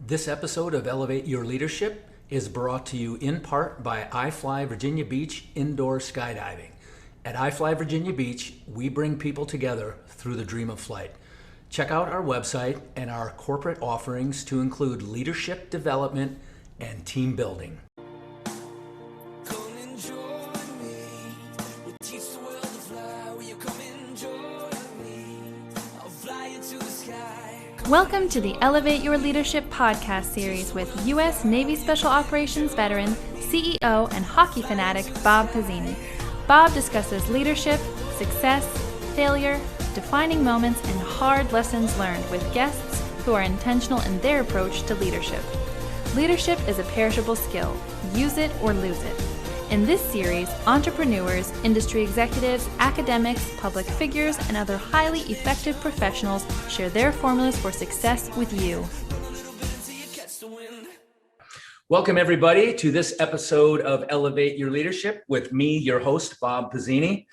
This episode of Elevate Your Leadership is brought to you in part by iFly Virginia Beach Indoor Skydiving. At iFly Virginia Beach, we bring people together through the dream of flight. Check out our website and our corporate offerings to include leadership development and team building. Welcome to the Elevate Your Leadership podcast series with U.S. Navy Special Operations veteran, CEO, and hockey fanatic Bob Pizzini. Bob discusses leadership, success, failure, defining moments, and hard lessons learned with guests who are intentional in their approach to leadership. Leadership is a perishable skill. Use it or lose it. In this series, entrepreneurs, industry executives, academics, public figures, and other highly effective professionals share their formulas for success with you. Welcome, everybody, to this episode of Elevate Your Leadership with me, your host, Bob Pizzini.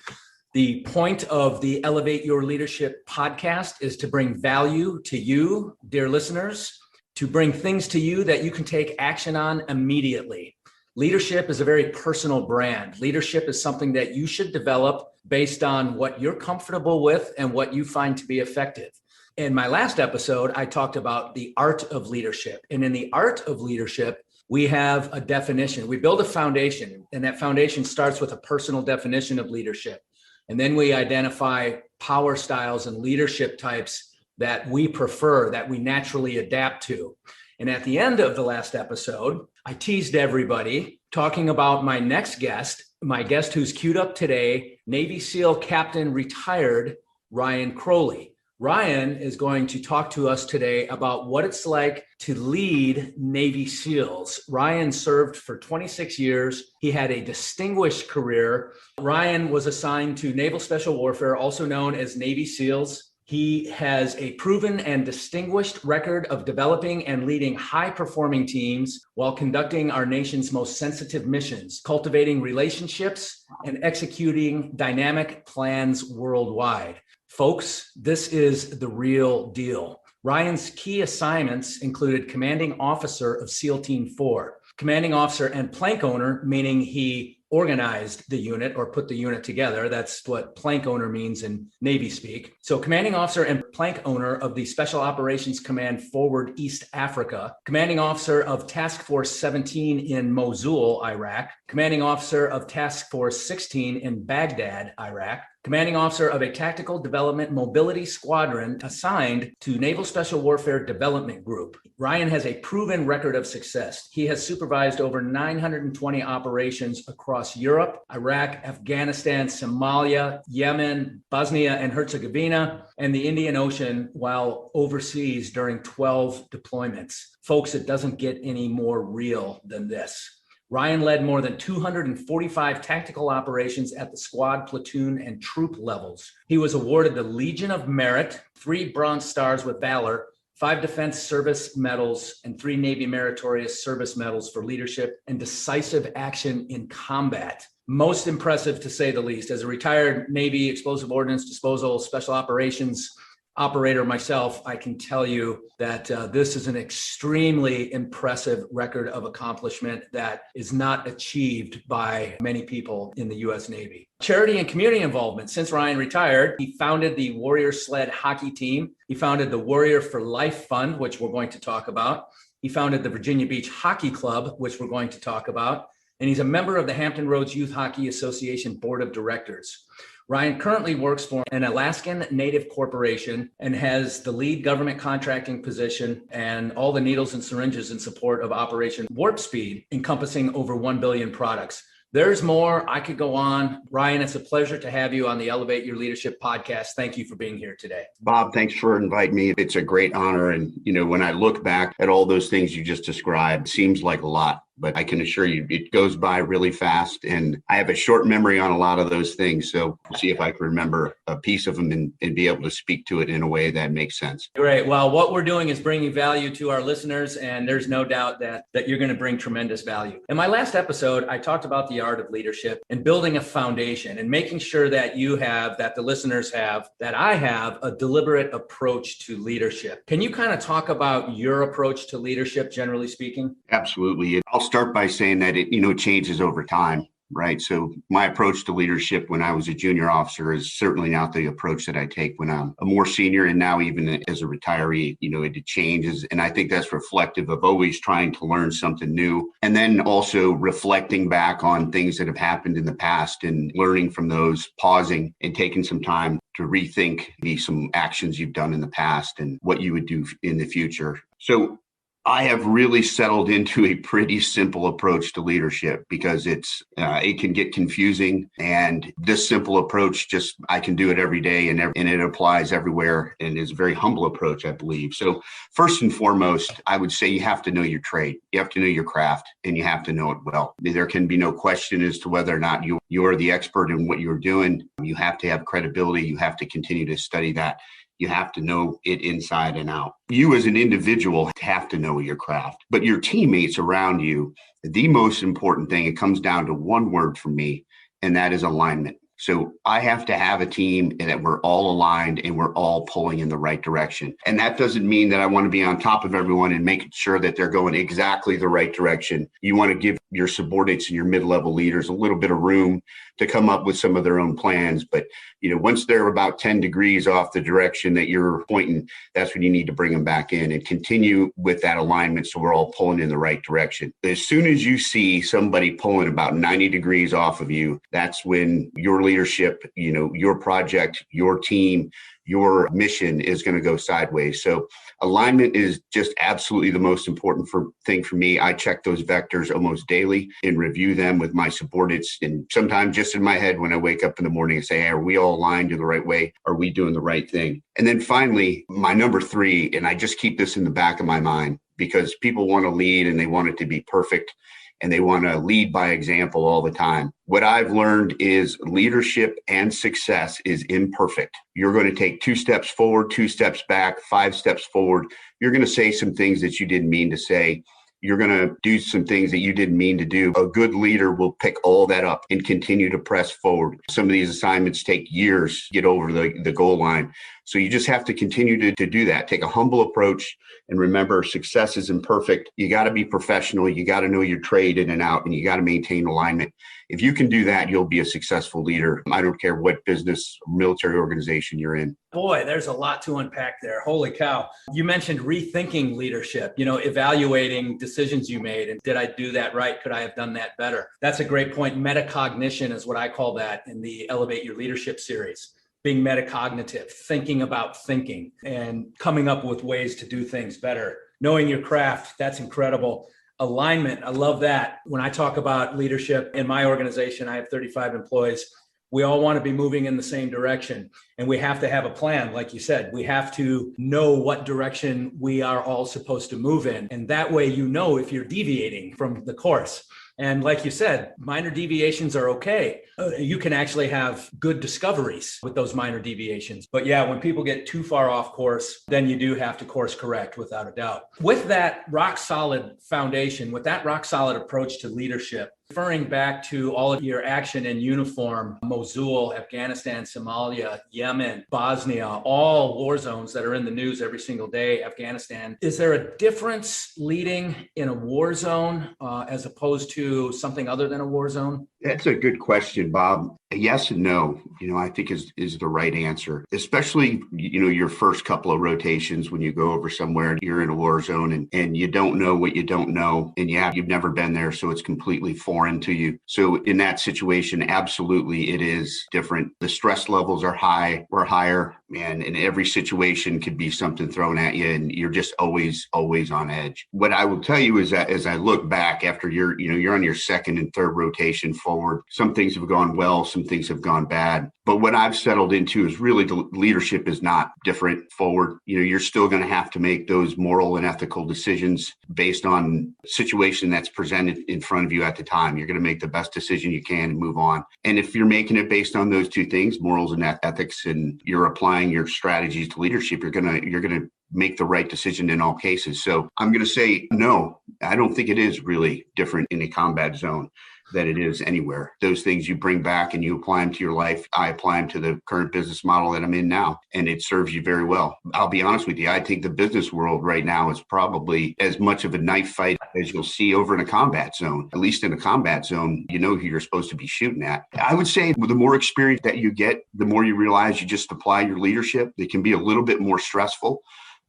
The point of the Elevate Your Leadership podcast is to bring value to you, dear listeners, to bring things to you that you can take action on immediately. Leadership is a very personal brand. Leadership is something that you should develop based on what you're comfortable with and what you find to be effective. In my last episode, I talked about the art of leadership. And in the art of leadership, we have a definition. We build a foundation, and that foundation starts with a personal definition of leadership. And then we identify power styles and leadership types that we prefer, that we naturally adapt to. And at the end of the last episode, I teased everybody talking about my next guest, my guest who's queued up today, Navy SEAL Captain retired Ryan Croley. Ryan is going to talk to us today about what it's like to lead Navy SEALs. Ryan served for 26 years. He had a distinguished career. Ryan was assigned to Naval Special Warfare, also known as Navy SEALs. He has a proven and distinguished record of developing and leading high-performing teams while conducting our nation's most sensitive missions, cultivating relationships, and executing dynamic plans worldwide. Folks, this is the real deal. Ryan's key assignments included commanding officer of SEAL Team 4, commanding officer and plank owner, meaning he organized the unit or put the unit together. That's what plank owner means in Navy speak. So commanding officer and plank owner of the Special Operations Command Forward East Africa, commanding officer of Task Force 17 in Mosul, Iraq, commanding officer of Task Force 16 in Baghdad, Iraq, commanding officer of a Tactical Development Mobility Squadron assigned to Naval Special Warfare Development Group. Ryan has a proven record of success. He has supervised over 920 operations across Europe, Iraq, Afghanistan, Somalia, Yemen, Bosnia and Herzegovina, and the Indian Ocean while overseas during 12 deployments. Folks, it doesn't get any more real than this. Ryan led more than 245 tactical operations at the squad, platoon, and troop levels. He was awarded the Legion of Merit, 3 Bronze Stars with Valor, 5 Defense Service Medals, and 3 Navy Meritorious Service Medals for leadership and decisive action in combat. Most impressive, to say the least. As a retired Navy explosive ordnance disposal special operations operator myself, I can tell you that this is an extremely impressive record of accomplishment that is not achieved by many people in the U.S. Navy. Charity and community involvement. Since Ryan retired, he founded the Warrior Sled hockey team. He founded the Warrior for Life Fund, which we're going to talk about. He founded the Virginia Beach Hockey Club, which we're going to talk about. And he's a member of the Hampton Roads Youth Hockey Association Board of Directors. Ryan currently works for an Alaskan Native corporation and has the lead government contracting position and all the needles and syringes in support of Operation Warp Speed, encompassing over 1 billion products. There's more. I could go on. Ryan, it's a pleasure to have you on the Elevate Your Leadership podcast. Thank you for being here today. Bob, thanks for inviting me. It's a great honor. And, when I look back at all those things you just described, it seems like a lot but I can assure you it goes by really fast. And I have a short memory on a lot of those things. So we'll see if I can remember a piece of them and be able to speak to it in a way that makes sense. Great. Well, what we're doing is bringing value to our listeners, and there's no doubt that you're going to bring tremendous value. In my last episode, I talked about the art of leadership and building a foundation and making sure that you have, that the listeners have, that I have a deliberate approach to leadership. Can you kind of talk about your approach to leadership, generally speaking? Absolutely. I'll start by saying that it, changes over time. Right. So my approach to leadership when I was a junior officer is certainly not the approach that I take when I'm a more senior, and now even as a retiree, it changes. And I think that's reflective of always trying to learn something new, and then also reflecting back on things that have happened in the past and learning from those, pausing and taking some time to rethink some actions you've done in the past and what you would do in the future. So I have really settled into a pretty simple approach to leadership because it can get confusing, and this simple approach I can do it every day and it applies everywhere, and is a very humble approach, I believe. So first and foremost, I would say you have to know your trade, you have to know your craft, and you have to know it well. There can be no question as to whether or not you're the expert in what you're doing. You have to have credibility. You have to continue to study that. You have to know it inside and out. You as an individual have to know your craft, but your teammates around you, the most important thing, it comes down to one word for me, and that is alignment. So I have to have a team and that we're all aligned and we're all pulling in the right direction. And that doesn't mean that I want to be on top of everyone and making sure that they're going exactly the right direction. You want to give your subordinates and your mid-level leaders a little bit of room to come up with some of their own plans. But, once they're about 10 degrees off the direction that you're pointing, that's when you need to bring them back in and continue with that alignment so we're all pulling in the right direction. As soon as you see somebody pulling about 90 degrees off of you, that's when your leadership, your project, your team, your mission is going to go sideways. So alignment is just absolutely the most important thing for me. I check those vectors almost daily and review them with my subordinates, and sometimes just in my head when I wake up in the morning and say, hey, are we all aligned in the right way? Are we doing the right thing? And then finally, my number 3, and I just keep this in the back of my mind because people want to lead and they want it to be perfect, and they want to lead by example all the time. What I've learned is leadership and success is imperfect. You're going to take 2 steps forward, 2 steps back, 5 steps forward. You're going to say some things that you didn't mean to say. You're going to do some things that you didn't mean to do. A good leader will pick all that up and continue to press forward. Some of these assignments take years to get over the goal line. So you just have to continue to do that. Take a humble approach, and remember, success is imperfect. You got to be professional. You got to know your trade in and out, and you got to maintain alignment. If you can do that, you'll be a successful leader. I don't care what business or military organization you're in. Boy, there's a lot to unpack there. Holy cow. You mentioned rethinking leadership, evaluating decisions you made. And did I do that right? Could I have done that better? That's a great point. Metacognition is what I call that in the Elevate Your Leadership series. Being metacognitive, thinking about thinking and coming up with ways to do things better. Knowing your craft, that's incredible. Alignment, I love that. When I talk about leadership in my organization, I have 35 employees. We all want to be moving in the same direction, and we have to have a plan. Like you said, we have to know what direction we are all supposed to move in. And that way, if you're deviating from the course. And like you said, minor deviations are okay. You can actually have good discoveries with those minor deviations. But yeah, when people get too far off course, then you do have to course correct without a doubt. With that rock solid foundation, with that rock solid approach to leadership, referring back to all of your action in uniform, Mosul, Afghanistan, Somalia, Yemen, Bosnia, all war zones that are in the news every single day, Afghanistan. Is there a difference leading in a war zone as opposed to something other than a war zone? That's a good question, Bob. Yes and no, I think is the right answer, especially, your first couple of rotations when you go over somewhere and you're in a war zone and you don't know what you don't know, and you've never been there. So it's completely foreign to you. So in that situation, absolutely, it is different. The stress levels are higher. man, and every situation could be something thrown at you, and you're just always on edge. What I will tell you is that as I look back after you're on your second and third rotation forward, some things have gone well, some things have gone bad. But what I've settled into is really the leadership is not different forward. You're still going to have to make those moral and ethical decisions based on the situation that's presented in front of you at the time. You're going to make the best decision you can and move on. And if you're making it based on those two things, morals and ethics, and you're applying your strategies to leadership, you're going to make the right decision in all cases. So I'm going to say, no, I don't think it is really different in a combat zone than it is anywhere. Those things you bring back and you apply them to your life. I apply them to the current business model that I'm in now, and it serves you very well. I'll be honest with you. I think the business world right now is probably as much of a knife fight as you'll see over in a combat zone. At least in a combat zone, you know who you're supposed to be shooting at. I would say the more experience that you get, the more you realize you just apply your leadership. It can be a little bit more stressful.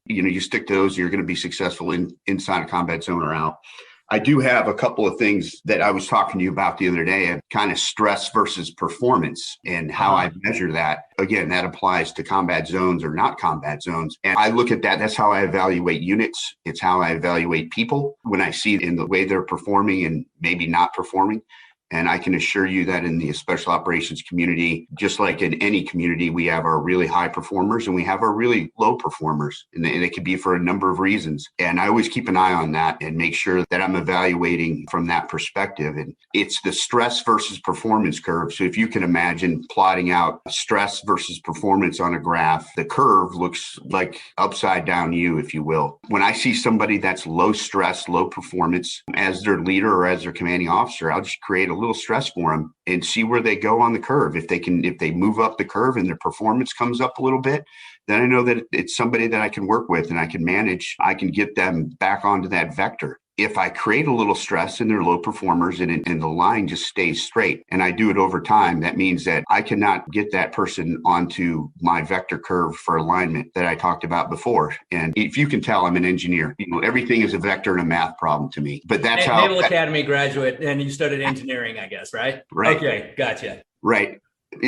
You stick to those, you're going to be successful inside a combat zone or out. I do have a couple of things that I was talking to you about the other day, kind of stress versus performance and how I measure that. Again, that applies to combat zones or not combat zones. And I look at that. That's how I evaluate units. It's how I evaluate people when I see in the way they're performing and maybe not performing. And I can assure you that in the special operations community, just like in any community, we have our really high performers and we have our really low performers. And it could be for a number of reasons. And I always keep an eye on that and make sure that I'm evaluating from that perspective. And it's the stress versus performance curve. So if you can imagine plotting out stress versus performance on a graph, the curve looks like upside down U, if you will. When I see somebody that's low stress, low performance as their leader or as their commanding officer, I'll just create a little stress for them and see where they go on the curve. If they move up the curve and their performance comes up a little bit, then I know that it's somebody that I can work with and I can manage. I can get them back onto that vector. If I create a little stress and they're low performers and the line just stays straight and I do it over time, that means that I cannot get that person onto my vector curve for alignment that I talked about before. And if you can tell, I'm an engineer. Everything is a vector and a math problem to me. But that's how Naval Academy graduate, and you studied engineering, I guess, right? Right. Okay, gotcha. Right.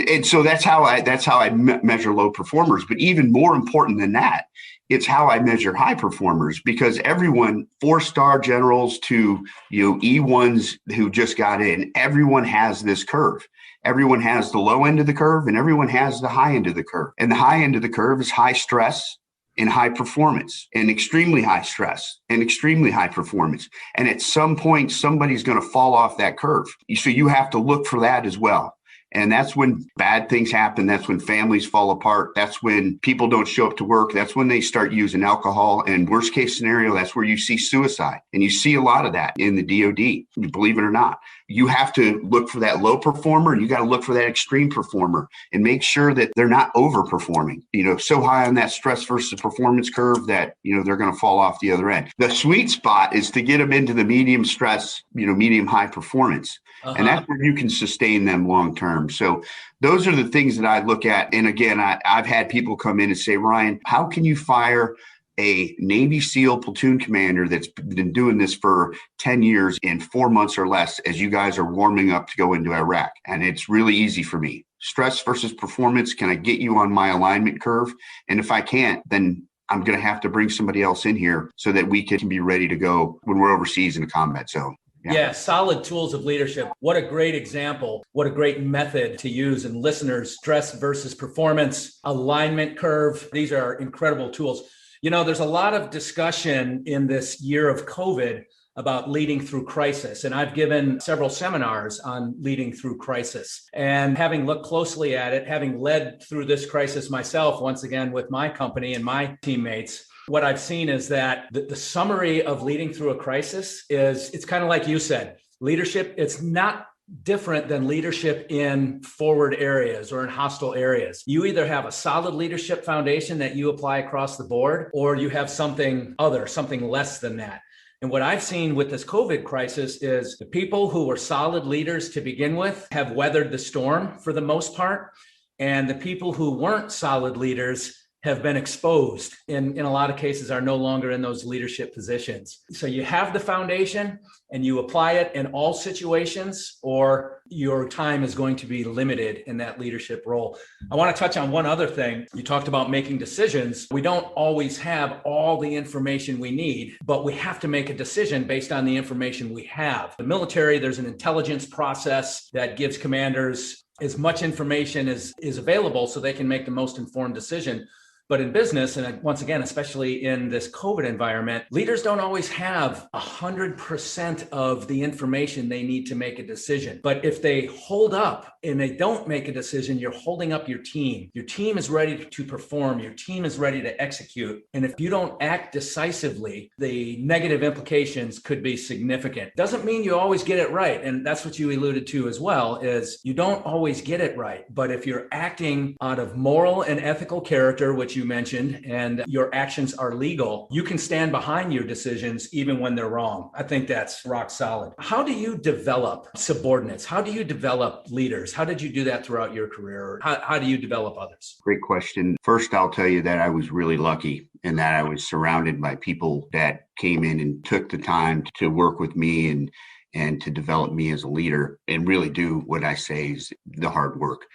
And so that's how I measure low performers. But even more important than that, it's how I measure high performers, because everyone, 4-star generals to E1s who just got in, everyone has this curve. Everyone has the low end of the curve and everyone has the high end of the curve. And the high end of the curve is high stress and high performance, and extremely high stress and extremely high performance. And at some point, somebody's going to fall off that curve. So you have to look for that as well. And that's when bad things happen. That's when families fall apart. That's when people don't show up to work. That's when they start using alcohol. And worst case scenario, that's where you see suicide. And you see a lot of that in the DOD, believe it or not. You have to look for that low performer and you got to look for that extreme performer and make sure that they're not overperforming, so high on that stress versus performance curve that, they're going to fall off the other end. The sweet spot is to get them into the medium stress, medium high performance. And that's where you can sustain them long term. So those are the things that I look at. And again, I've had people come in and say, Ryan, how can you fire a Navy SEAL platoon commander that's been doing this for 10 years in 4 months or less as you guys are warming up to go into Iraq? And it's really easy for me. Stress versus performance. Can I get you on my alignment curve? And if I can't, then I'm going to have to bring somebody else in here so that we can be ready to go when we're overseas in a combat zone. Yeah, solid tools of leadership. What a great example. What a great method to use. And listeners, stress versus performance, alignment curve. These are incredible tools. There's a lot of discussion in this year of COVID about leading through crisis. And I've given several seminars on leading through crisis. And having looked closely at it, having led through this crisis myself, once again, with my company and my teammates, what I've seen is that the summary of leading through a crisis is, it's kind of like you said, leadership, it's not different than leadership in forward areas or in hostile areas. You either have a solid leadership foundation that you apply across the board, or you have something less than that. And what I've seen with this COVID crisis is the people who were solid leaders to begin with have weathered the storm for the most part. And the people who weren't solid leaders have been exposed in a lot of cases are no longer in those leadership positions. So you have the foundation and you apply it in all situations, or your time is going to be limited in that leadership role. I want to touch on one other thing. You talked about making decisions. We don't always have all the information we need, but we have to make a decision based on the information we have. The military, there's an intelligence process that gives commanders as much information as is available so they can make the most informed decision. But in business, and once again, especially in this COVID environment, leaders don't always have 100% of the information they need to make a decision. But if they hold up and they don't make a decision, you're holding up your team. Your team is ready to perform. Your team is ready to execute. And if you don't act decisively, the negative implications could be significant. Doesn't mean you always get it right. And that's what you alluded to as well, is you don't always get it right. But if you're acting out of moral and ethical character, which you mentioned, and your actions are legal, you can stand behind your decisions even when they're wrong. I think that's rock solid. How do you develop subordinates? How do you develop leaders? How did you do that throughout your career? How do you develop others? Great question. First, I'll tell you that I was really lucky in that I was surrounded by people that came in and took the time to work with me and to develop me as a leader and really do what I say is the hard work.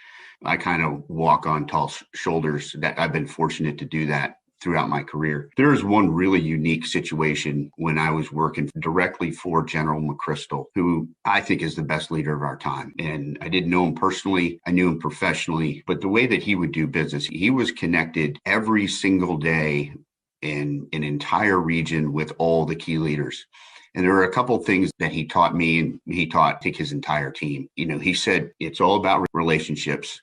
I kind of walk on tall shoulders. That I've been fortunate to do that throughout my career. There is one really unique situation when I was working directly for General McChrystal, who I think is the best leader of our time. And I didn't know him personally. I knew him professionally, but the way that he would do business, he was connected every single day in an entire region with all the key leaders. And there were a couple of things that he taught me, and he taught, I think, his entire team. He said, it's all about relationships,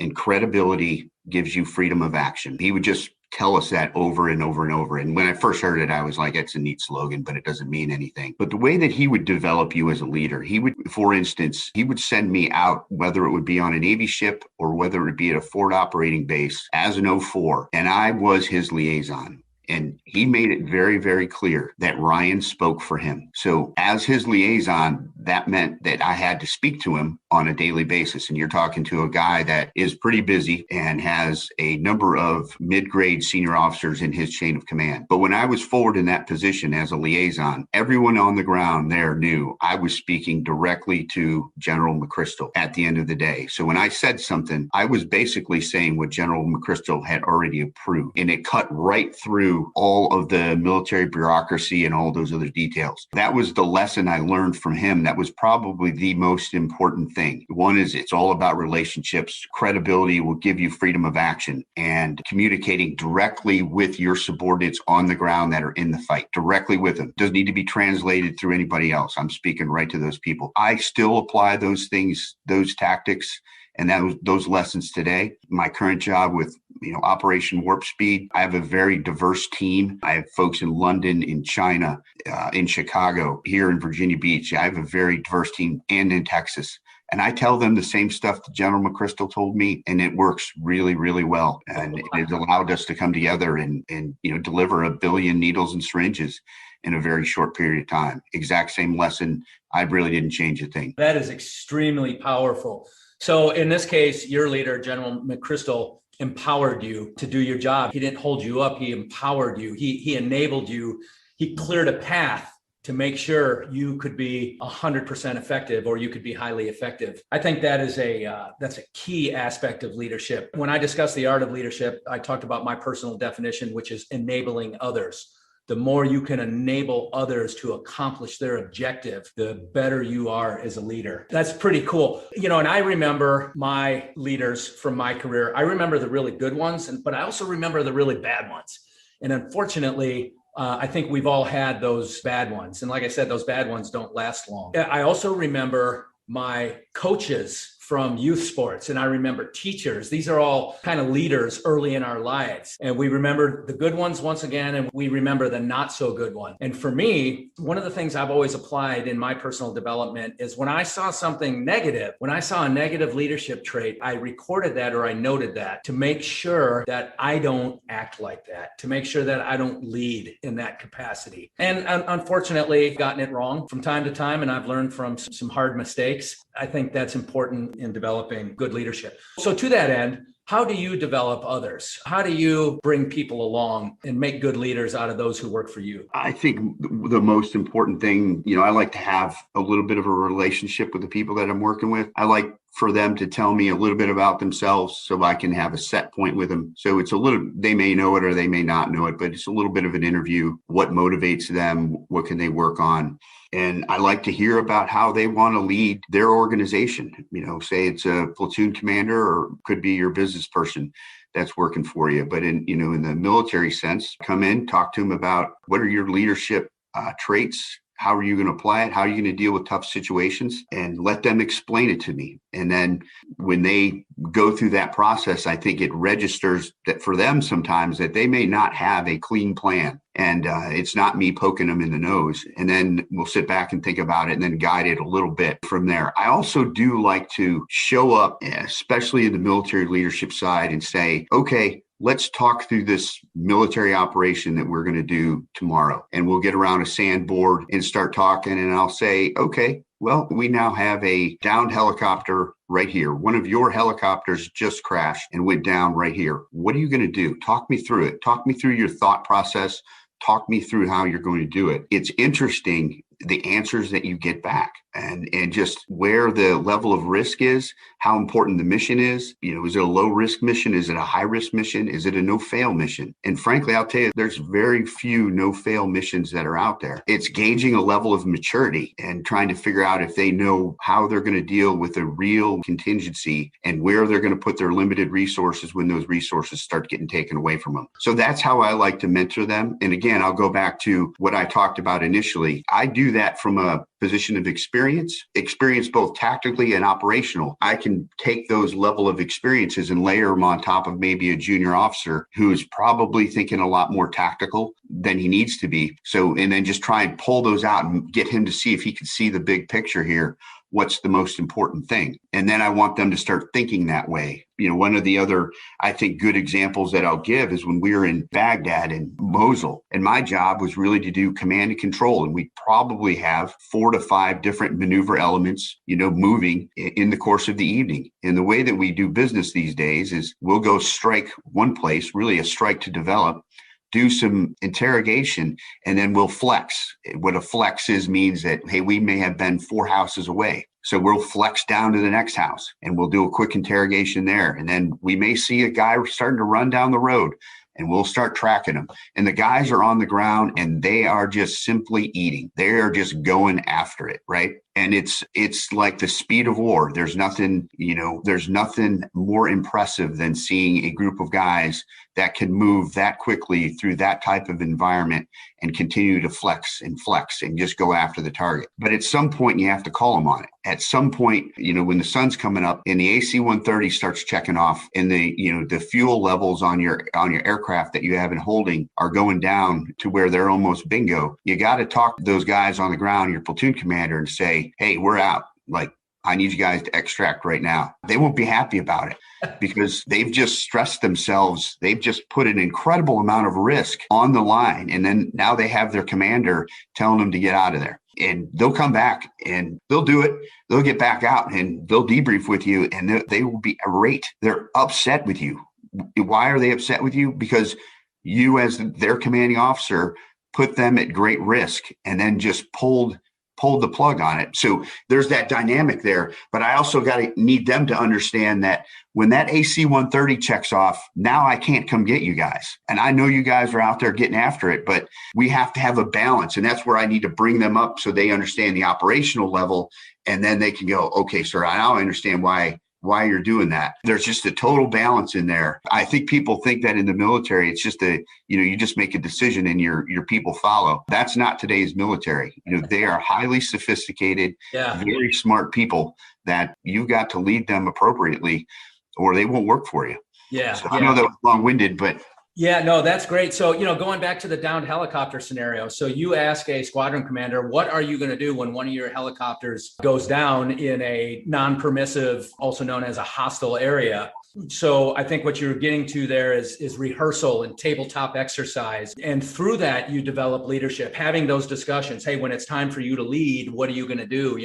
and credibility gives you freedom of action. He would just tell us that over and over and over. And when I first heard it, I was like, it's a neat slogan, but it doesn't mean anything. But the way that he would develop you as a leader, for instance, he would send me out, whether it would be on a Navy ship or whether it would be at a forward operating base as an O4, and I was his liaison. And he made it very, very clear that Ryan spoke for him. So as his liaison, that meant that I had to speak to him on a daily basis. And you're talking to a guy that is pretty busy and has a number of mid-grade senior officers in his chain of command. But when I was forward in that position as a liaison, everyone on the ground there knew I was speaking directly to General McChrystal at the end of the day. So when I said something, I was basically saying what General McChrystal had already approved. And it cut right through all of the military bureaucracy and all those other details. That was the lesson I learned from him. That was probably the most important thing. One is it's all about relationships. Credibility will give you freedom of action, and communicating directly with your subordinates on the ground that are in the fight, directly with them. Doesn't need to be translated through anybody else. I'm speaking right to those people. I still apply those things, those tactics, and those lessons today. My current job with Operation Warp Speed, I have a very diverse team. I have folks in London, in China, in Chicago, here in Virginia Beach. I have a very diverse team, and in Texas. And I tell them the same stuff that General McChrystal told me, and it works really, really well. And it's allowed us to come together and deliver 1 billion needles and syringes in a very short period of time. Exact same lesson. I really didn't change a thing. That is extremely powerful. So in this case, your leader, General McChrystal, empowered you to do your job. He didn't hold you up. He empowered you. He enabled you. He cleared a path to make sure you could be 100% effective, or you could be highly effective. I think that is that's a key aspect of leadership. When I discuss the art of leadership, I talked about my personal definition, which is enabling others. The more you can enable others to accomplish their objective, the better you are as a leader. That's pretty cool. And I remember my leaders from my career. I remember the really good ones, but I also remember the really bad ones. And unfortunately, I think we've all had those bad ones. And like I said, those bad ones don't last long. I also remember my coaches from youth sports, and I remember teachers. These are all kind of leaders early in our lives. And we remember the good ones once again, and we remember the not so good ones. And for me, one of the things I've always applied in my personal development is when I saw something negative, when I saw a negative leadership trait, I recorded that or I noted that to make sure that I don't act like that, to make sure that I don't lead in that capacity. And unfortunately, I've gotten it wrong from time to time, and I've learned from some hard mistakes. I think that's important in developing good leadership. So to that end, How do you develop others? How do you bring people along and make good leaders out of those who work for you? I think the most important thing, I like to have a little bit of a relationship with the people that I'm working with. I like for them to tell me a little bit about themselves so I can have a set point with them. So it's they may know it or they may not know it, but it's a little bit of an interview. What motivates them? What can they work on? And I like to hear about how they want to lead their organization. Say it's a platoon commander or could be your business person that's working for you. But in the military sense, come in, talk to them about what are your leadership traits. How are you going to apply it? How are you going to deal with tough situations? And let them explain it to me. And then when they go through that process, I think it registers that for them sometimes that they may not have a clean plan. And it's not me poking them in the nose. And then we'll sit back and think about it and then guide it a little bit from there. I also do like to show up, especially in the military leadership side, and say, okay, let's talk through this military operation that we're going to do tomorrow. And we'll get around a sandboard and start talking. And I'll say, okay, well, we now have a downed helicopter right here. One of your helicopters just crashed and went down right here. What are you going to do? Talk me through it. Talk me through your thought process. Talk me through how you're going to do it. It's interesting, the answers that you get back and just where the level of risk is, how important the mission is. Is it a low risk mission? Is it a high risk mission? Is it a no fail mission? And frankly, I'll tell you, there's very few no fail missions that are out there. It's gauging a level of maturity and trying to figure out if they know how they're going to deal with a real contingency and where they're going to put their limited resources when those resources start getting taken away from them. So that's how I like to mentor them. And again, I'll go back to what I talked about initially. I do that from a position of experience both tactically and operational. I can take those level of experiences and layer them on top of maybe a junior officer who's probably thinking a lot more tactical than he needs to be. So, and then just try and pull those out and get him to see if he can see the big picture here. What's the most important thing? And then I want them to start thinking that way. One of the other, I think, good examples that I'll give is when we were in Baghdad and Mosul, and my job was really to do command and control. And we probably have 4 to 5 different maneuver elements, moving in the course of the evening. And the way that we do business these days is we'll go strike one place, really a strike to develop, do some interrogation, and then we'll flex. What a flex means that, hey, we may have been 4 houses away. So we'll flex down to the next house and we'll do a quick interrogation there. And then we may see a guy starting to run down the road and we'll start tracking them. And the guys are on the ground and they are just simply eating. They are just going after it, right? And it's like the speed of war. There's nothing more impressive than seeing a group of guys that can move that quickly through that type of environment and continue to flex and just go after the target. But at some point, you have to call them on it. At some point, when the sun's coming up and the AC-130 starts checking off and the fuel levels on your aircraft that you have in holding are going down to where they're almost bingo, you got to talk to those guys on the ground, your platoon commander, and say, hey, we're out. Like, I need you guys to extract right now. They won't be happy about it because they've just stressed themselves. They've just put an incredible amount of risk on the line. And then now they have their commander telling them to get out of there. And they'll come back and they'll do it. They'll get back out and they'll debrief with you and they will be irate. They're upset with you. Why are they upset with you? Because you, as their commanding officer, put them at great risk and then just pulled the plug on it. So there's that dynamic there. But I also need them to understand that when that AC-130 checks off, now I can't come get you guys. And I know you guys are out there getting after it, but we have to have a balance. And that's where I need to bring them up so they understand the operational level. And then they can go, okay, sir, now I understand why you're doing that. There's just a total balance in there. I think people think that in the military, it's just you just make a decision and your people follow. That's not today's military. They are highly sophisticated, very smart people that you've got to lead them appropriately or they won't work for you. Yeah. So I know that was long-winded, but yeah, no, that's great. So, going back to the downed helicopter scenario. So you ask a squadron commander, what are you going to do when one of your helicopters goes down in a non-permissive, also known as a hostile area? So I think what you're getting to there is rehearsal and tabletop exercise. And through that, you develop leadership, having those discussions. Hey, when it's time for you to lead, what are you going to do?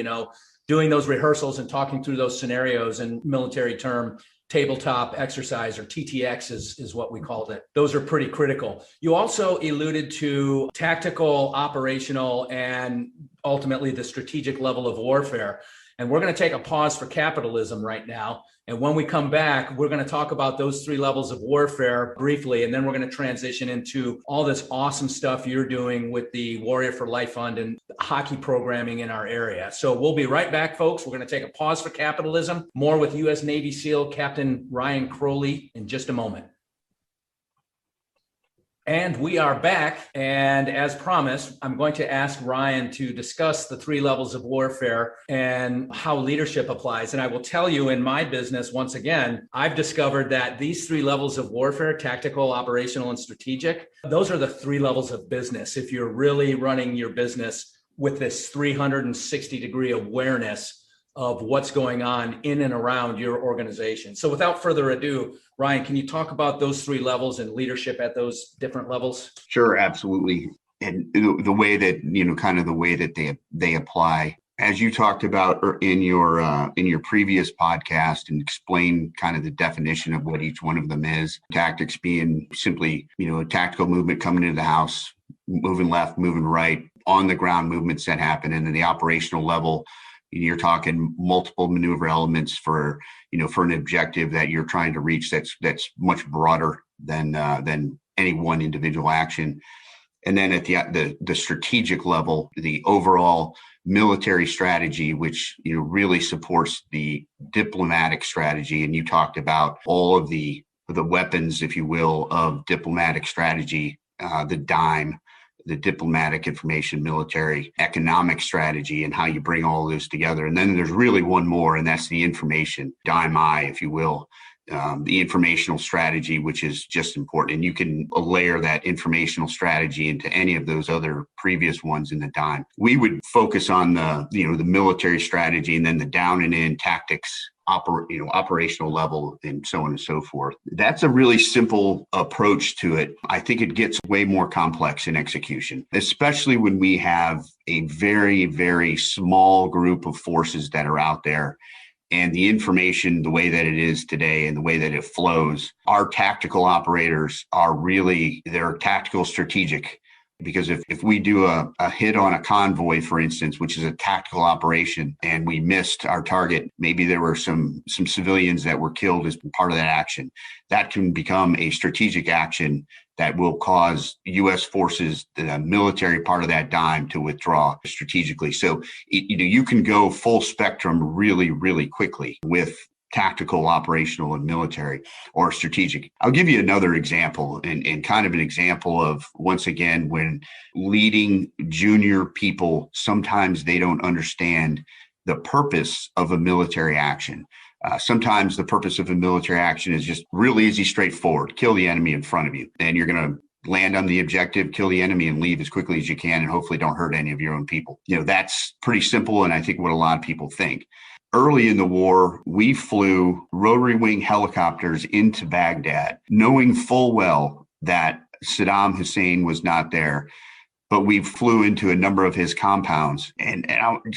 Doing those rehearsals and talking through those scenarios in military term tabletop exercise, or TTX is what we called it. Those are pretty critical. You also alluded to tactical, operational, and ultimately the strategic level of warfare. And we're going to take a pause for capitalism right now. And when we come back, we're going to talk about those three levels of warfare briefly. And then we're going to transition into all this awesome stuff you're doing with the Warrior for Life Fund and hockey programming in our area. So we'll be right back, folks. We're going to take a pause for capitalism. More with U.S. Navy SEAL Captain Ryan Croley in just a moment. And we are back. And as promised, I'm going to ask Ryan to discuss the three levels of warfare and how leadership applies. And I will tell you, in my business, once again, I've discovered that these three levels of warfare, tactical, operational, and strategic, those are the three levels of business. If you're really running your business with this 360-degree awareness of what's going on in and around your organization. So without further ado, Ryan, can you talk about those three levels and leadership at those different levels? Sure, absolutely. And the way that, kind of the way that they apply, as you talked about in your previous podcast, and explain kind of the definition of what each one of them is. Tactics being simply, a tactical movement coming into the house, moving left, moving right, on the ground movements that happen. And then the operational level, you're talking multiple maneuver elements for an objective that you're trying to reach that's much broader than any one individual action. And then at the strategic level, the overall military strategy, which really supports the diplomatic strategy. And you talked about all of the weapons, if you will, of diplomatic strategy, the DIME, the diplomatic, information, military, economic strategy, and how you bring all those together. And then there's really one more, and that's the information, DIME-I, if you will, the informational strategy, which is just important. And you can layer that informational strategy into any of those other previous ones in the DIME. We would focus on the military strategy, and then the down and in tactics, operational level, and so on and so forth. That's a really simple approach to it. I think it gets way more complex in execution, especially when we have a very, very small group of forces that are out there. And the information, the way that it is today and the way that it flows, our tactical operators they're tactical strategic. Because if we do a hit on a convoy, for instance, which is a tactical operation, and we missed our target, maybe there were some civilians that were killed as part of that action, that can become a strategic action that will cause U.S. forces, the military part of that DIME, to withdraw strategically. So you can go full spectrum really, really quickly with tactical, operational, and military, or strategic. I'll give you another example, and kind of an example of, once again, when leading junior people, sometimes they don't understand the purpose of a military action. Sometimes the purpose of a military action is just real easy, straightforward. Kill the enemy in front of you, and you're going to land on the objective, kill the enemy, and leave as quickly as you can, and hopefully don't hurt any of your own people. That's pretty simple, and I think what a lot of people think. Early in the war, we flew rotary wing helicopters into Baghdad, knowing full well that Saddam Hussein was not there, but we flew into a number of his compounds. And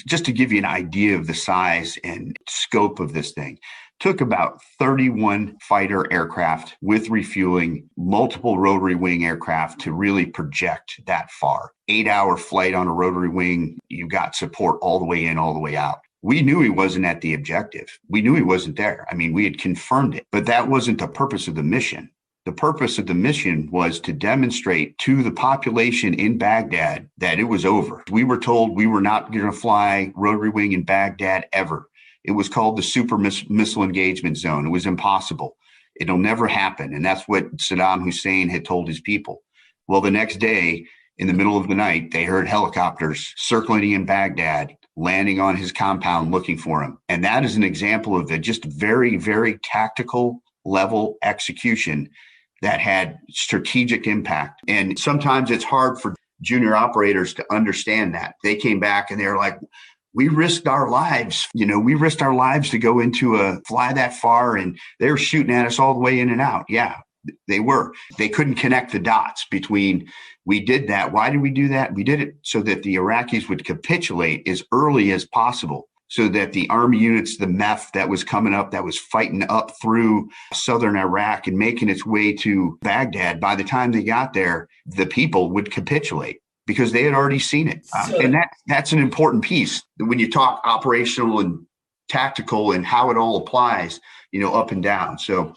just to give you an idea of the size and scope of this thing, took about 31 fighter aircraft with refueling, multiple rotary wing aircraft to really project that far. 8-hour flight on a rotary wing, you got support all the way in, all the way out. We knew he wasn't at the objective. We knew he wasn't there. I mean, we had confirmed it, but that wasn't the purpose of the mission. The purpose of the mission was to demonstrate to the population in Baghdad that it was over. We were told we were not going to fly rotary wing in Baghdad ever. It was called the Super Missile Engagement Zone. It was impossible. It'll never happen. And that's what Saddam Hussein had told his people. Well, the next day, in the middle of the night, they heard helicopters circling in Baghdad, landing on his compound looking for him. And that is an example of the just very, very tactical level execution that had strategic impact. And sometimes it's hard for junior operators to understand that. They came back and they were like, we risked our lives. We risked our lives to go into fly that far, and they were shooting at us all the way in and out. Yeah, they were. They couldn't connect the dots between, we did that. Why did we do that? We did it so that the Iraqis would capitulate as early as possible. so that the army units, the MEF that was coming up, that was fighting up through southern Iraq and making its way to Baghdad, by the time they got there, the people would capitulate because they had already seen it. And that's an important piece when you talk operational and tactical and how it all applies, up and down. So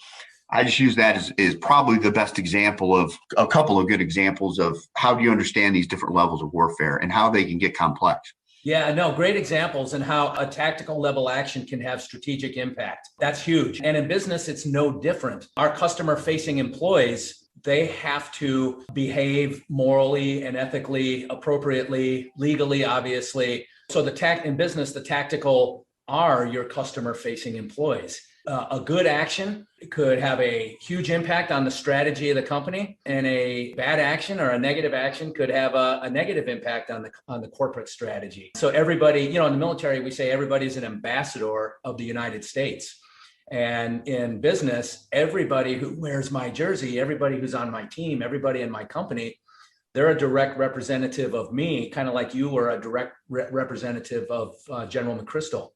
I just use that as probably the best example of a couple of good examples of how do you understand these different levels of warfare and how they can get complex. Yeah, no, great examples and how a tactical level action can have strategic impact. That's huge. And in business, it's no different. Our customer facing employees, they have to behave morally and ethically, appropriately, legally, obviously. So in business, the tactical are your customer facing employees. A good action could have a huge impact on the strategy of the company, and a bad action or a negative action could have a negative impact on the corporate strategy. So everybody, in the military, we say everybody's an ambassador of the United States. And in business, everybody who wears my jersey, everybody who's on my team, everybody in my company, they're a direct representative of me, kind of like you were a direct representative of General McChrystal.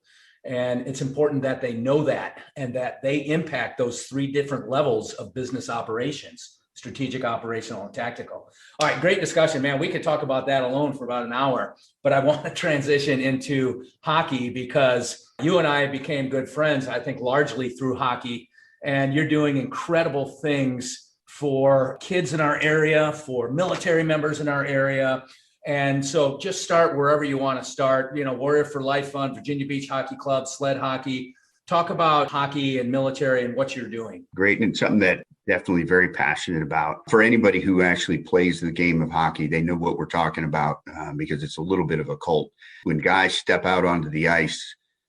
And it's important that they know that and that they impact those three different levels of business operations: strategic, operational, and tactical. All right, great discussion, man. We could talk about that alone for about an hour, but I want to transition into hockey because you and I became good friends, I think, largely through hockey. And you're doing incredible things for kids in our area, for military members in our area. And so just start wherever you want to start, Warrior for Life Fund, Virginia Beach Hockey Club, sled hockey. Talk about hockey and military and what you're doing. Great. And something that definitely very passionate about. For anybody who actually plays the game of hockey, they know what we're talking about because it's a little bit of a cult. When guys step out onto the ice,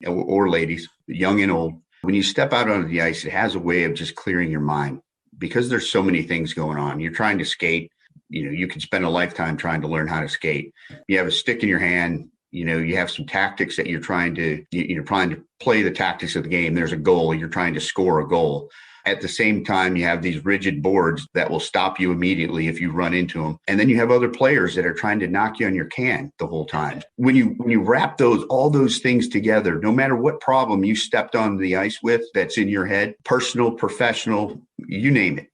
or ladies, young and old, when you step out onto the ice, it has a way of just clearing your mind because there's so many things going on. You're trying to skate. You can spend a lifetime trying to learn how to skate. You have a stick in your hand. You have some tactics that you're trying to play the tactics of the game. There's a goal. You're trying to score a goal. At the same time, you have these rigid boards that will stop you immediately if you run into them. And then you have other players that are trying to knock you on your can the whole time. When you wrap all those things together, no matter what problem you stepped on the ice with that's in your head, personal, professional, you name it.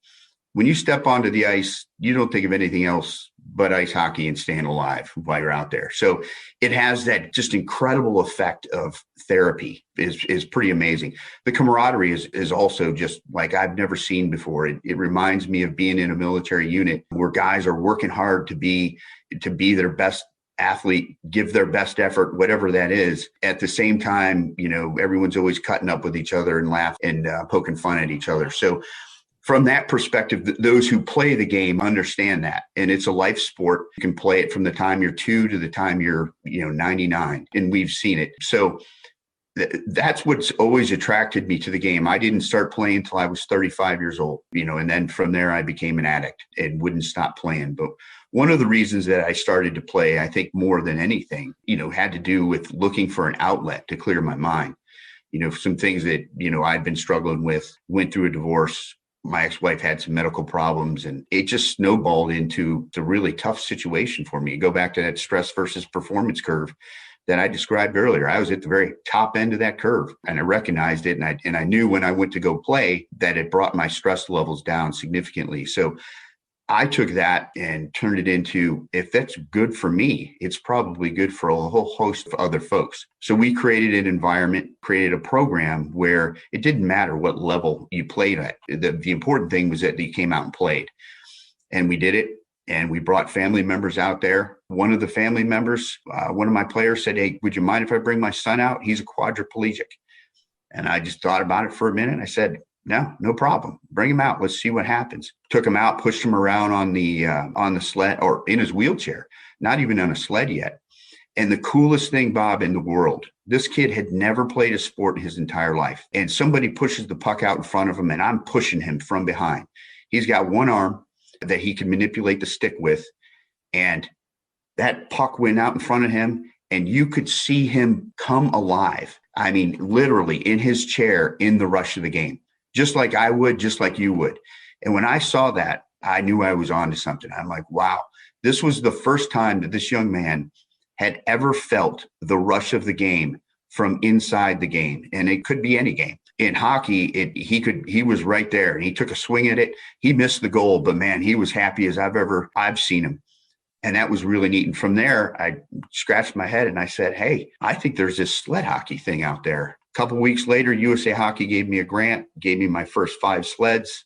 When you step onto the ice, you don't think of anything else but ice hockey and staying alive while you're out there. So it has that just incredible effect of therapy is pretty amazing. The camaraderie is also just like I've never seen before. It reminds me of being in a military unit where guys are working hard to be their best athlete, give their best effort, whatever that is. At the same time, everyone's always cutting up with each other and laughing and poking fun at each other. So from that perspective, those who play the game understand that. And it's a life sport. You can play it from the time you're 2 to the time you're 99. And we've seen it. So that's what's always attracted me to the game. I didn't start playing until I was 35 years old, and then from there I became an addict and wouldn't stop playing. But one of the reasons that I started to play, I think more than anything, had to do with looking for an outlet to clear my mind. Some things that, I'd been struggling with, went through a divorce. My ex-wife had some medical problems, and it just snowballed into a really tough situation for me. Go back to that stress versus performance curve that I described earlier. I was at the very top end of that curve, and I recognized it. And I knew when I went to go play that it brought my stress levels down significantly. So I took that and turned it into, if that's good for me, it's probably good for a whole host of other folks. So we created an environment, created a program where it didn't matter what level you played at. The important thing was that you came out and played. And we did it. And we brought family members out there. One of the family members, one of my players said, "Hey, would you mind if I bring my son out? He's a quadriplegic." And I just thought about it for a minute. I said, no problem. Bring him out. Let's see what happens. Took him out, pushed him around on the sled or in his wheelchair, not even on a sled yet. And the coolest thing, Bob, in the world, this kid had never played a sport in his entire life. And somebody pushes the puck out in front of him, and I'm pushing him from behind. He's got one arm that he can manipulate the stick with. And that puck went out in front of him, and you could see him come alive. I mean, literally in his chair in the rush of the game. Just like I would, just like you would. And when I saw that, I knew I was onto something. I'm like, wow, this was the first time that this young man had ever felt the rush of the game from inside the game. And it could be any game. In hockey, he was right there and he took a swing at it. He missed the goal, but man, he was happy as I've seen him. And that was really neat. And from there, I scratched my head and I said, hey, I think there's this sled hockey thing out there. A couple of weeks later, USA Hockey gave me a grant, gave me my first 5 sleds.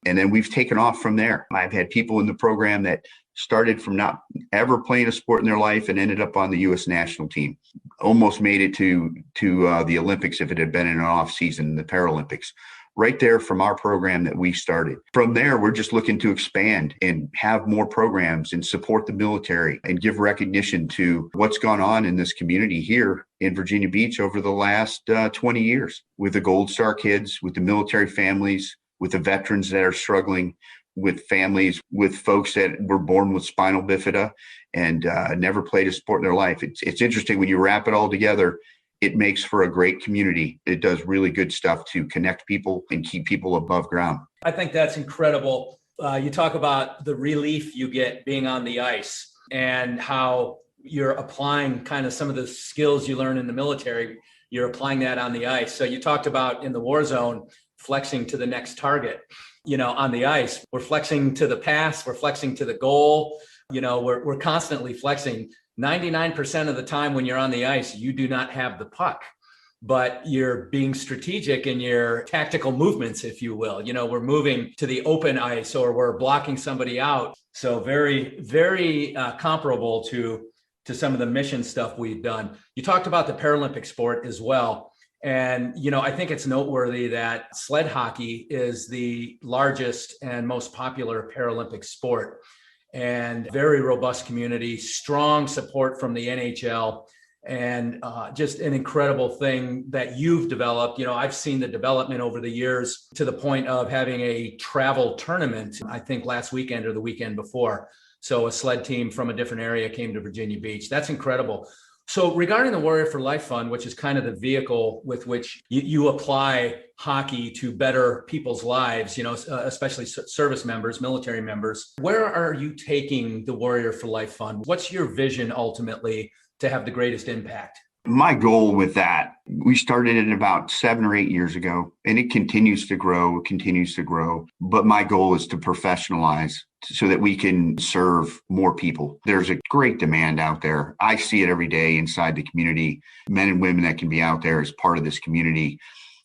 And then we've taken off from there. I've had people in the program that started from not ever playing a sport in their life and ended up on the U.S. national team. Almost made it to the Olympics if it had been in an off season, the Paralympics. Right there from our program that we started. From there, we're just looking to expand and have more programs and support the military and give recognition to what's gone on in this community here in Virginia Beach over the last 20 years with the Gold Star kids, with the military families, with the veterans that are struggling, with families, with folks that were born with spinal bifida and never played a sport in their life. It's interesting when you wrap it all together. It makes for a great community. It does really good stuff to connect people and keep people above ground. I think that's incredible. You talk about the relief you get being on the ice and how you're applying kind of some of the skills you learn in the military. You're applying that on the ice. So you talked about in the war zone, flexing to the next target, on the ice. We're flexing to the pass. We're flexing to the goal. We're constantly flexing. 99% of the time when you're on the ice, you do not have the puck, but you're being strategic in your tactical movements, if you will. We're moving to the open ice or we're blocking somebody out. So very, very comparable to some of the mission stuff we've done. You talked about the Paralympic sport as well. And, I think it's noteworthy that sled hockey is the largest and most popular Paralympic sport. And very robust community, strong support from the NHL, and just an incredible thing that you've developed. I've seen the development over the years to the point of having a travel tournament, I think last weekend or the weekend before. So a sled team from a different area came to Virginia Beach. That's incredible. So regarding the Warrior for Life Fund, which is kind of the vehicle with which you apply hockey to better people's lives, especially service members, military members, where are you taking the Warrior for Life Fund? What's your vision ultimately to have the greatest impact? My goal with that, we started it about 7 or 8 years ago, and it continues to grow. But my goal is to professionalize so that we can serve more people. There's a great demand out there. I see it every day inside the community, men and women that can be out there as part of this community,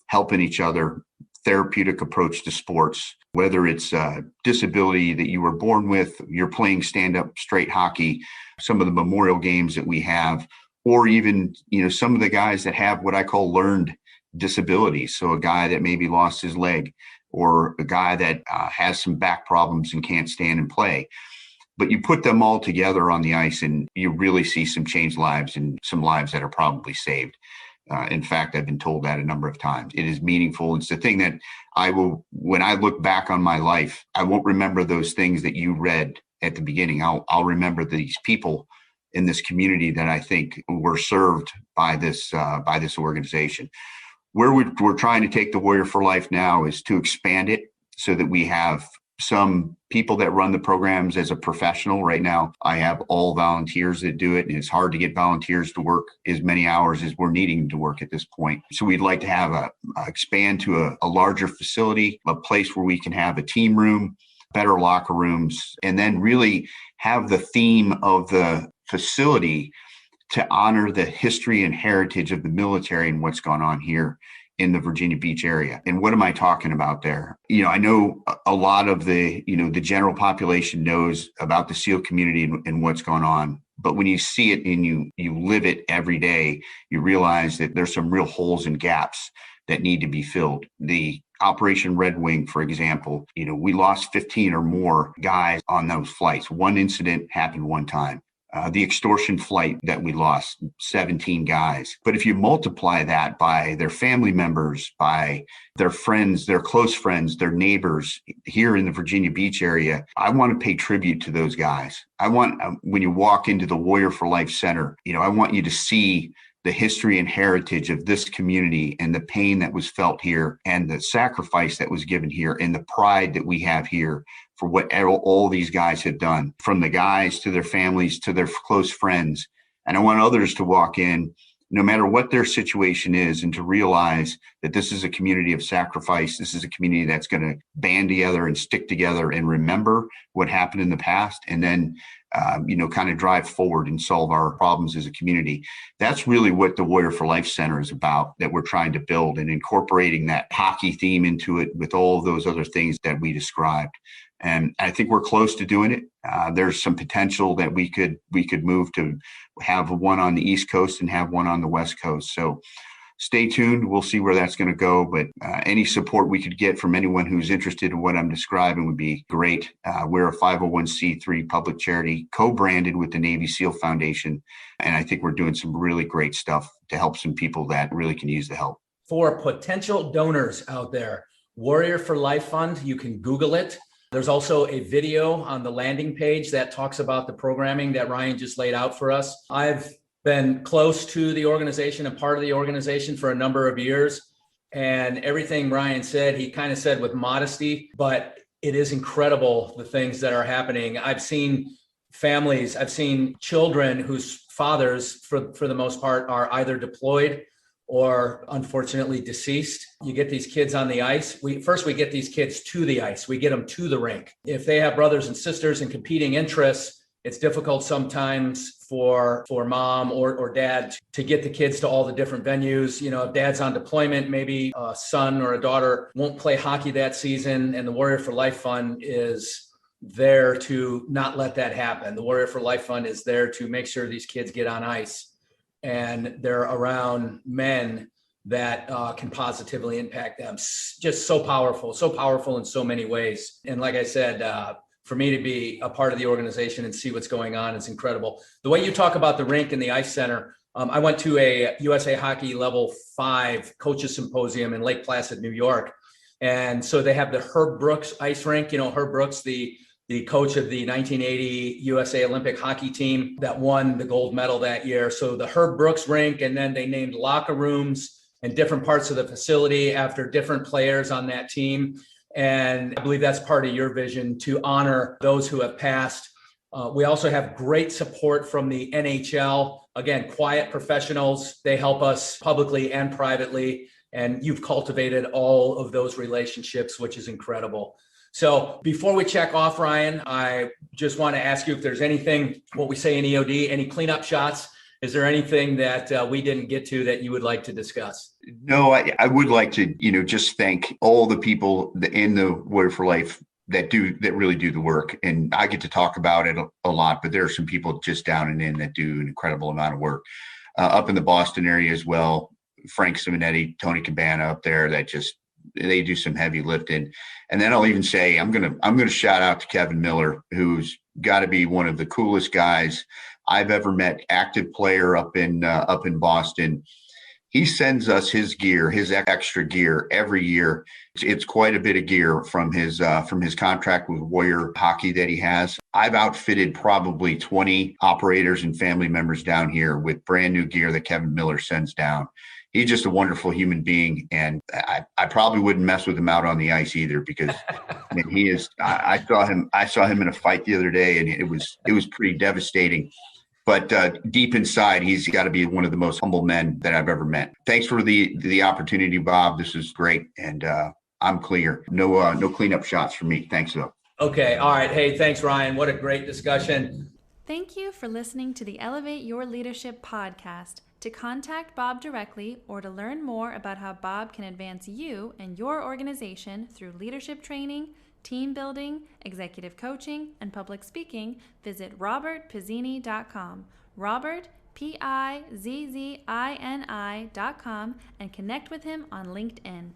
helping each other, therapeutic approach to sports, whether it's a disability that you were born with, you're playing stand-up straight hockey, some of the memorial games that we have, or even, some of the guys that have what I call learned disabilities. So a guy that maybe lost his leg, or a guy that has some back problems and can't stand and play. But you put them all together on the ice and you really see some changed lives and some lives that are probably saved. In fact, I've been told that a number of times. It is meaningful. It's the thing that when I look back on my life, I won't remember those things that you read at the beginning. I'll remember these people in this community that I think were served by this organization. Where we're trying to take the Warrior for Life now is to expand it so that we have some people that run the programs as a professional. Right now, I have all volunteers that do it, and it's hard to get volunteers to work as many hours as we're needing to work at this point. So we'd like to have expand to a larger facility, a place where we can have a team room, better locker rooms, and then really have the theme of the facility to honor the history and heritage of the military and what's gone on here in the Virginia Beach area. And what am I talking about there? I know a lot of the general population knows about the SEAL community and what's gone on. But when you see it and you live it every day, you realize that there's some real holes and gaps that need to be filled. The Operation Red Wing, for example, we lost 15 or more guys on those flights. One incident happened one time. The extortion flight that we lost, 17 guys. But if you multiply that by their family members, by their friends, their close friends, their neighbors here in the Virginia Beach area, I want to pay tribute to those guys. I want, when you walk into the Warrior for Life Center, I want you to see the history and heritage of this community and the pain that was felt here and the sacrifice that was given here and the pride that we have here for what all these guys have done, from the guys to their families to their close friends. And I want others to walk in no matter what their situation is, and to realize that this is a community of sacrifice. This is a community that's going to band together and stick together and remember what happened in the past, and then kind of drive forward and solve our problems as a community. That's really what the Warrior for Life Center is about, that we're trying to build, and incorporating that hockey theme into it with all of those other things that we described. And I think we're close to doing it. There's some potential that we could move to have one on the East Coast and have one on the West Coast. So stay tuned. We'll see where that's going to go. But any support we could get from anyone who's interested in what I'm describing would be great. We're a 501c3 public charity, co-branded with the Navy SEAL Foundation. And I think we're doing some really great stuff to help some people that really can use the help. For potential donors out there, Warrior for Life Fund, you can Google it. There's also a video on the landing page that talks about the programming that Ryan just laid out for us. I've been close to the organization and part of the organization for a number of years. And everything Ryan said, he kind of said with modesty, but it is incredible the things that are happening. I've seen families, I've seen children whose fathers, for the most part, are either deployed or unfortunately deceased. You get these kids on the ice. We get these kids to the ice. We get them to the rink. If they have brothers and sisters and competing interests, it's difficult sometimes for mom or dad to get the kids to all the different venues. If dad's on deployment, maybe a son or a daughter won't play hockey that season, and the Warrior for Life Fund is there to not let that happen. The Warrior for Life Fund is there to make sure these kids get on ice and they're around men that can positively impact them. Just so powerful in so many ways. And like I said, for me to be a part of the organization and see what's going on is incredible. The way you talk about the rink and the ice center, I went to a USA Hockey Level 5 Coaches Symposium in Lake Placid, New York. And so they have the Herb Brooks ice rink. Herb Brooks, the coach of the 1980 USA Olympic hockey team that won the gold medal that year. So the Herb Brooks rink, and then they named locker rooms and different parts of the facility after different players on that team. And I believe that's part of your vision, to honor those who have passed. We also have great support from the NHL. Again, quiet professionals. They help us publicly and privately. And you've cultivated all of those relationships, which is incredible. So before we check off, Ryan, I just want to ask you if there's anything, what we say in EOD, any cleanup shots. Is there anything that we didn't get to that you would like to discuss? No, I would like to, just thank all the people in the Warrior for Life that really do the work. And I get to talk about it a lot, but there are some people just down and in that do an incredible amount of work up in the Boston area as well. Frank Simonetti, Tony Cabana up there that they do some heavy lifting. And then I'll even say, I'm going to shout out to Kevin Miller, who's got to be one of the coolest guys I've ever met, active player up in Boston. He sends us his gear, his extra gear every year. It's quite a bit of gear from his contract with Warrior Hockey that he has. I've outfitted probably 20 operators and family members down here with brand new gear that Kevin Miller sends down. He's just a wonderful human being, and I probably wouldn't mess with him out on the ice either, because he is. I saw him in a fight the other day, and it was pretty devastating. But deep inside, he's got to be one of the most humble men that I've ever met. Thanks for the opportunity, Bob. This is great, and I'm clear. No cleanup shots for me. Thanks, though. Okay. All right. Hey, thanks, Ryan. What a great discussion. Thank you for listening to the Elevate Your Leadership podcast. To contact Bob directly or to learn more about how Bob can advance you and your organization through leadership training, team building, executive coaching, and public speaking, visit robertpizzini.com. Robert, Pizzini.com, and connect with him on LinkedIn.